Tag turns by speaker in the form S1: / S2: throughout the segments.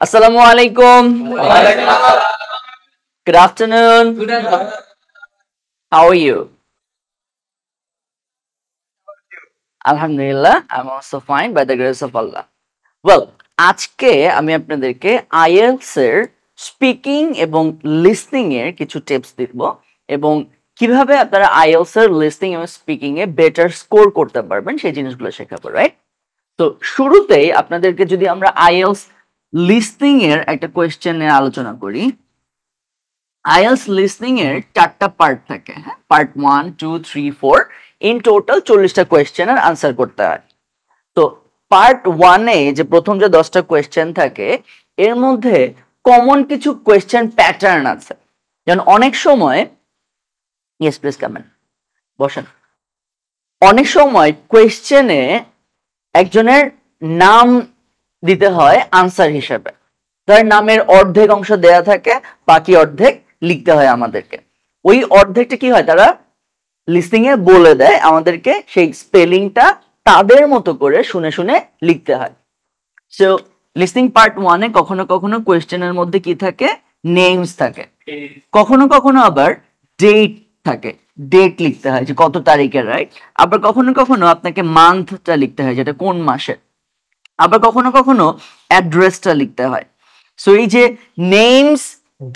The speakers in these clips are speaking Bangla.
S1: Assalamu alaikum. Good afternoon. How are you? Alhamdulillah, I'm also fine by the grace of Allah. Well, আজকে আমি আপনাদেরকে IELTS এর স্পিকিং এবং লিসনিং এর কিছু টিপস দিব এবং কিভাবে আপনারা IELTS এর লিসনিং এবং স্পিকিং এ বেটার স্কোর করতে পারবেন সেই জিনিসগুলো শেখাবো, রাইট? তো শুরুতেই আপনাদেরকে যদি আমরা IELTS লিসনিং এর একটা কোয়েশ্চেন নিয়ে আলোচনা করি, IELTS লিসনিং এর 4টা পার্ট থাকে, হ্যাঁ, পার্ট 1 2 3 4, ইন টোটাল 40টা কোয়েশ্চেনের আনসার করতে হয়। তো পার্ট 1 এ যে প্রথম যে 10টা কোয়েশ্চেন থাকে এর মধ্যে কমন কিছু কোয়েশ্চেন প্যাটার্ন আছে। যেমন অনেক সময়, ইয়েস প্লিজ কামেন, বসেন, অনেক সময় কোয়েশ্চেনে একজনের নাম দিতে হয় আনসার হিসেবে। তার নামের অর্ধেক অংশ দেয়া থাকে, বাকি অর্ধেক লিখতে হয় আমাদেরকে। ওই অর্ধেকটা কি হয়, তারা লিসনিং এ বলে দেয় আমাদেরকে, সেই স্পেলিংটা তাদের মতো করে শুনে শুনে লিখতে হয়। সো লিসনিং পার্ট 1 এ কখনো কখনো কোয়েশ্চেনের মধ্যে কি থাকে, নেমস থাকে, কখনো কখনো আবার ডেট থাকে, ডেট লিখতে হয় যে কত তারিখের, রাইট? আবার কখনো কখনো আপনাকে মান্থটা লিখতে হয় যেটা কোন মাসের, আবার কখনো কখনো অ্যাড্রেসটা লিখতে হয়। সো এই যে নেমস,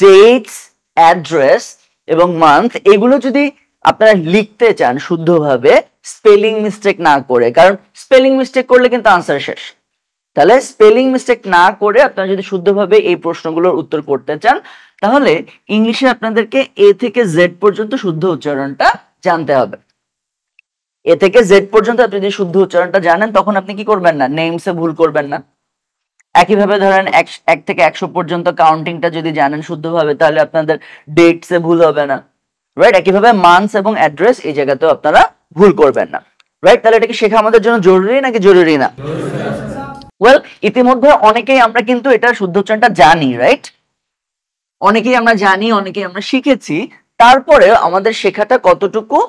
S1: ডেটস, অ্যাড্রেস এবং মান্থ, এগুলো যদি আপনারা লিখতে চান শুদ্ধভাবে, স্পেলিং মিস্টেক না করে, কারণ স্পেলিং মিস্টেক করলে কিন্তু আনসার শেষ। তাহলে স্পেলিং মিস্টেক না করে আপনারা যদি শুদ্ধভাবে এই প্রশ্নগুলোর উত্তর করতে চান, তাহলে ইংলিশে আপনাদেরকে এ থেকে জেড পর্যন্ত শুদ্ধ উচ্চারণটা জানতে হবে। এ থেকে জেড পর্যন্ত আপনি যদি শুদ্ধ উচ্চারণটা জানেন, তখন আপনি কি করবেন না, নেমসে ভুল করবেন না। একইভাবে ধরেন 1 থেকে 100 পর্যন্ত কাউন্টিংটা যদি জানেন শুদ্ধভাবে, তাহলে আপনাদের ডেটসে ভুল হবে না, রাইট? একইভাবে মান্থস এবং অ্যাড্রেস এই জায়গাতেও আপনারা ভুল করবেন না, রাইট? তাহলে এটা কি শেখা আমাদের জন্য জরুরি নাকি জরুরি না? ওয়েল, ইতিমধ্যে অনেকেই আমরা কিন্তু এটা শুদ্ধ উচ্চারণটা জানি, রাইট? অনেকেই আমরা জানি, অনেকেই আমরা শিখেছি, তারপরে আমাদের শেখাটা কতটুকু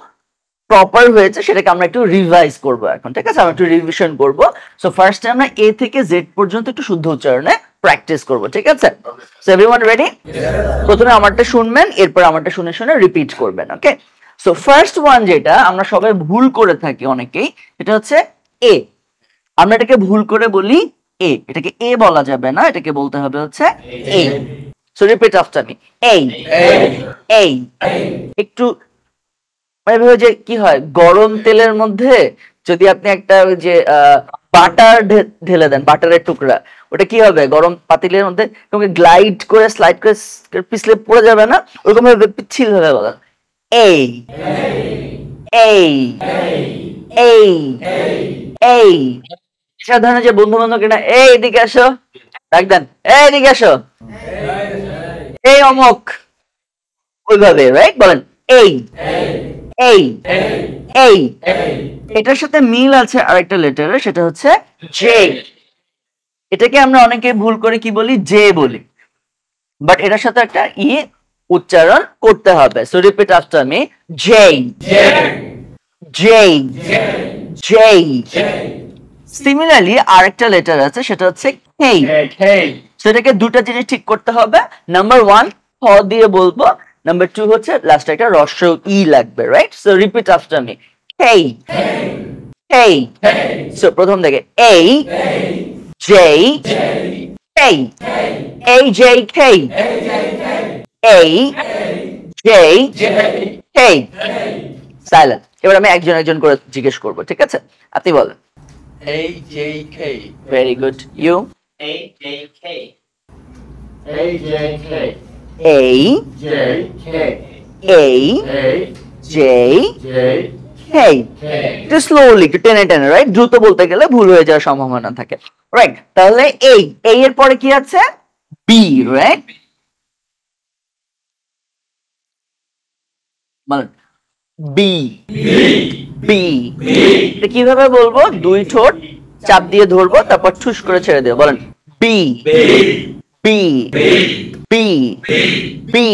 S1: প্রপার হয়েছে সেটাকে আমরা একটু রিভাইজ করব এখন, ঠিক আছে? আমরা একটু রিভিশন করব। সো ফার্স্টে আমরা এ থেকে জেড পর্যন্ত একটু শুদ্ধ উচ্চারণে প্র্যাকটিস করব, ঠিক আছে? So everyone ready? প্রথমে আমারটা শুনবেন, এরপর আমারটা শুনে শুনে রিপিট করবেন, ওকে? সো ফার্স্ট ওয়ান যেটা আমরা সবাই ভুল করে থাকি অনেকেই, এটা হচ্ছে এ। আমরা এটাকে ভুল করে বলি এ, এটাকে এ বলা যাবে না, এটাকে বলতে হবে হচ্ছে এ। সো রিপিট আফটার মি, এই এই। একটু এভাবে যে কি হয়, গরম তেলের মধ্যে যদি আপনি একটা যে বাটার ঢেলে দেন, বাটারের টুকরা, ওটা কি হবে, গরম পাতিলের মধ্যে গ্লাইড করে স্লাইড করে পিছলে পড়ে যাবে না, ওরকম ভাবে পিচ্ছিল ভাবে বলেন এই এই এই এই। সাধারণ যে বন্ধু বান্ধব কিনা এই এদিকে আসো ডাক দেন, এই এদিকে আসো, এই অমুক, ওইভাবে, রাইট? বলেন এই এই এই। এটার সাথে মিল আছে আরেকটা লেটারের, সেটা হচ্ছে জে। এটাকে আমরা অনেকে ভুল করে কি বলি, জে বলি, বাট এটার সাথে একটা ই উচ্চারণ করতে হবে। So repeat after me, J J J. Similarly আরেকটা লেটার আছে, সেটা হচ্ছে কে। সেটাকে দুটো জিনিস ঠিক করতে হবে। নাম্বার 1 হ দিয়ে বলবো, নাম্বার 2 হচ্ছে লাস্টে একটা হ্রস্ব ই লাগবে, right? So repeat after me, hey hey. So প্রথম থেকে এই জে হেই, এই জে হেই, এই জে হেই। সাইলেন্ট। এবার আমি একজন একজন করে জিজ্ঞেস করবো, ঠিক আছে? আপনি বলেন।
S2: AJK.
S1: Very good. You?
S2: AJK. AJK.
S1: A
S2: JK.
S1: A J K. একটু স্লোলি, একটু টেনে টেনে, রাইট? দ্রুত বলতে গেলে ভুল হয়ে যাওয়ার সম্ভাবনা থাকে, রাইট? তাহলে এই এর পরে কি আছে, বি, রাইট? বলেন বি বি। কিভাবে বলবো, দুই ঠোঁট চাপ দিয়ে ধরবো, তারপর ঠুস করে ছেড়ে দেবো। বলেন বি বি বি বি।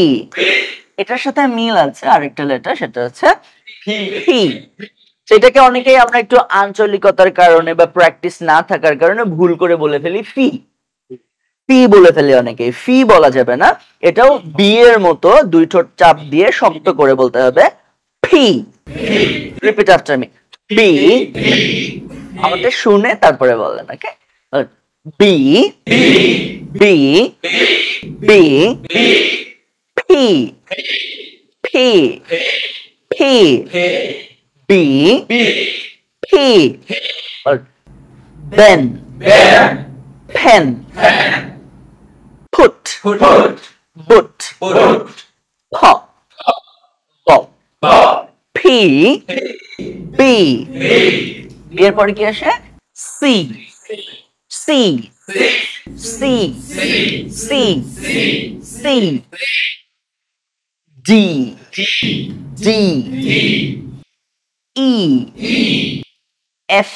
S1: এটার সাথে মিল আছে আরেকটা লেটার, সেটা হচ্ছে পি। সেটাকে অনেকেই আমরা একটু আঞ্চলিকতার কারণে বা প্র্যাকটিস না থাকার কারণে ভুল করে বলে ফেলি ফি। ফি বলে ফেলে অনেকে, ফি বলা যাবে না, এটাও বি এর মতো দুই ঠোঁট চাপ দিয়ে শক্ত করে বলতে হবে ফি। রিপিট আফটার মি, বি, আমাদের শুনে তারপরে বলেন, ওকে? বি, বি, বি, ফি, ফি, ফি, বি, ফি, দেন, pen, put, boot, pop, p, b, এরপরে কি আসে? c, c, c, c, c, d, d, e, f,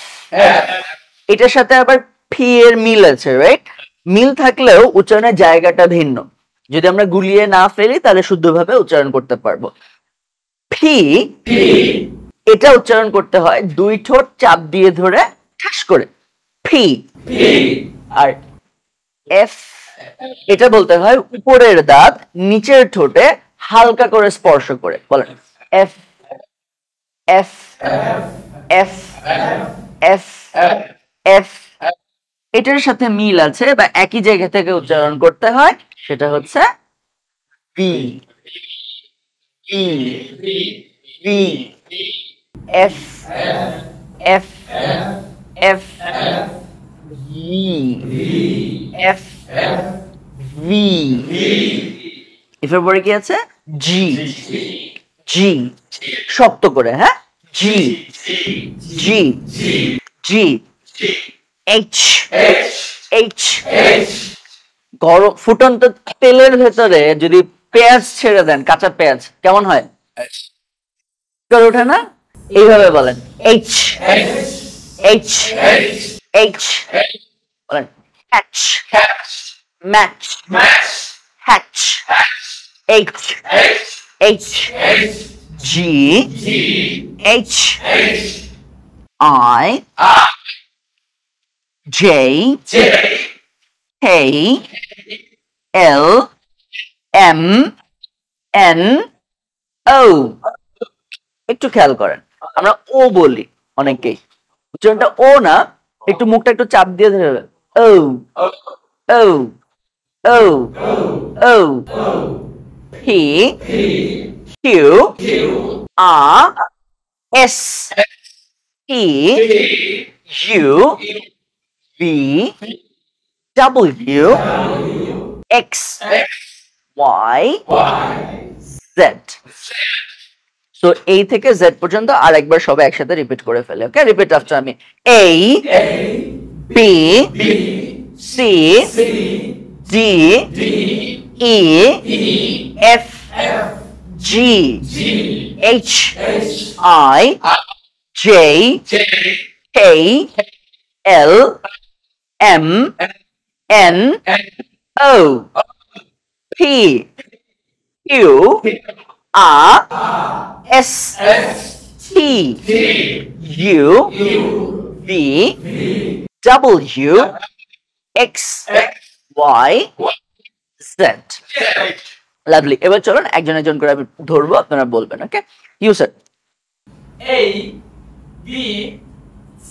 S1: এটার সাথে আবার ফি এর মিল আছে, রাইট? মিল থাকলেও উচ্চারণের জায়গাটা ভিন্ন। যদি আমরা গুলিয়ে না ফেলি তাহলে শুদ্ধভাবে উচ্চারণ করতে পারবো। ফি, এটা উচ্চারণ করতে হয় দুই ঠোঁট চাপ দিয়ে ধরে ঠাস করে, ফি। আর এফ, এটা বলতে হয় উপরের দাঁত নিচের ঠোঁটে হালকা করে স্পর্শ করে, বলেন F, F, F, F, F. এটার সাথে মিল আছে বা একই জায়গা থেকে উচ্চারণ করতে হয়, সেটা হচ্ছে B, B, B, F, F, F, V, F, V. এর পরে কি আছে? জি, জি, শক্ত করে, হ্যাঁ, জি, জি, জি, এইচ, এইচ। গরম ফুটন্ত তেলের ভেতরে যদি পেঁয়াজ ছেড়ে দেন, কাঁচা পেঁয়াজ, কেমন হয়? করে ওঠে না? এইভাবে বলেন এইচ, এইচ, এইচ, বলেন hatch, match, hatch, H, H, G, H, I, J, K, L, M, N, O. একটু খেয়াল করেন, আমরা ও বলি অনেকেই, উচ্চারণটা ও না, একটু মুখটা একটু চাপ দিয়ে ধরে O, O, O, O. P, Q, R, S, E, U, V, W, X, Y, Z. So এই থেকে জেড পর্যন্ত আরেকবার সবাই একসাথে রিপিট করে ফেলে, okay? Repeat after me, A, B, C, D, E, F, G, H, I, J, K, L, M, N, O, P, Q, R, S, T, U, V, W, X, Y, Z. Lovely. এবার চলুন একজন একজন করে আমি ধরবো, আপনারা বলবেন, okay? You sir.
S2: A, B, C,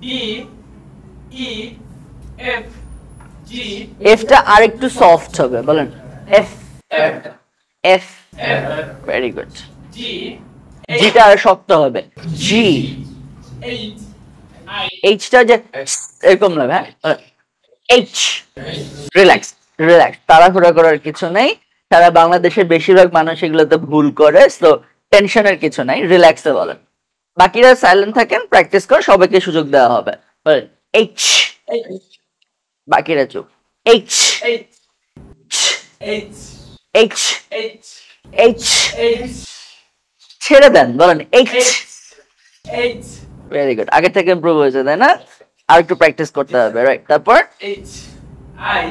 S2: D, E, F, G,
S1: এফটা আরেকটু সফট হবে, বলেন F,
S2: F,
S1: F, very good.
S2: G,
S1: জিটা আর শক্ত হবে, জি।
S2: H, I,
S1: এইচটা যে এরকম না, হ্যাঁ, এইচ। রিল্যাক্স, রিল্যাক্স, তাড়াহুড়া করার কিছু নেই। সারা বাংলাদেশের বেশিরভাগ মানুষ এগুলোতে ভুল করে, তো টেনশনের কিছু নাই, রিল্যাক্সে বলেন। বাকিরা সাইলেন্ট থাকেন, প্র্যাকটিস করে সবাইকে সুযোগ দেওয়া হবে। বলেন এইচ,
S2: H,
S1: বাকিরা চুপ। H,
S2: H, H,
S1: H,
S2: H,
S1: H,
S2: H,
S1: ছেড়ে দেন, বলেন এইচ।
S2: H,
S1: ভেরি গুড, আগে থেকে ইমপ্রুভ হয়েছে, তাই না? আর একটু প্র্যাকটিস করতে হবে, রাইট? তারপর
S2: H, I,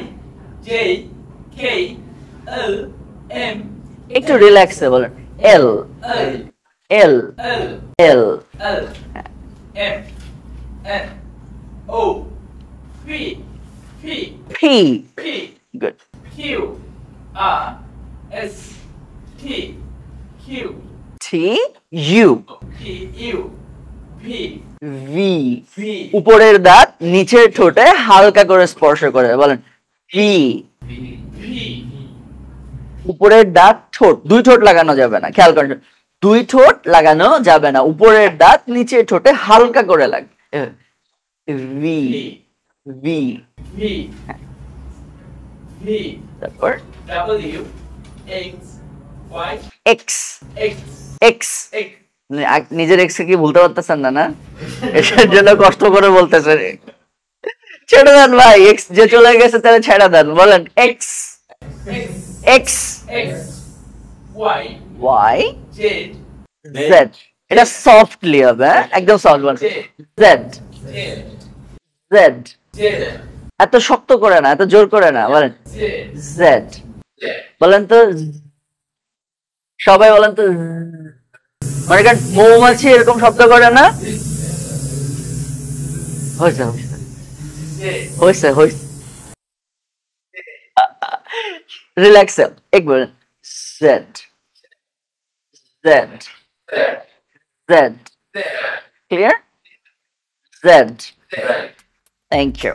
S2: J, K, L, M,
S1: একটু রিল্যাক্সে বলেন এল,
S2: L,
S1: এল,
S2: L,
S1: এল,
S2: L, M, N, O, P, Q,
S1: P.
S2: P.
S1: Good.
S2: Q. R. S. T. Q.
S1: T. U.
S2: P. U. V.
S1: V.
S2: V.
S1: উপরের দাঁত নিচের ঠোঁটে হালকা করে স্পর্শ করে বলেন V.
S2: V.
S1: উপরের দাঁত ঠোঁট দুই ঠোঁট লাগানো যাবে না, খেয়াল করেন দুই ঠোঁট লাগানো যাবে না, উপরের দাঁত নিচের ঠোঁটে হালকা করে লাগবে V. V.
S2: V. V.
S1: তারপর
S2: W. X. Y.
S1: X.
S2: X.
S1: X.
S2: X.
S1: নিজের এক্স কি ভুলতে পারতেছেন না? না এটার জন্য কষ্ট করে বলতেছেন, ছেড়ে দেন ভাই, এক্স যে চলে গেছে তাহলে ছেড়ে দেন, বলেন x.
S2: X.
S1: X.
S2: X. Y.
S1: Y.
S2: Z.
S1: Z. এটা সফটলি হবে, একদম সফট বলেন Z.
S2: Z.
S1: Z.
S2: Z.
S1: এত শক্ত করে না, এত জোর করে না, বলেন
S2: Z.
S1: Z. বলেন তো সবাই বলেন তো, মানে মৌমাছি এরকম শব্দ করে না? হয়েছে হয়েছে হয়েছে, রিল্যাক্স, এক বলেন Z. Z. Z. Clear? Z. Thank you.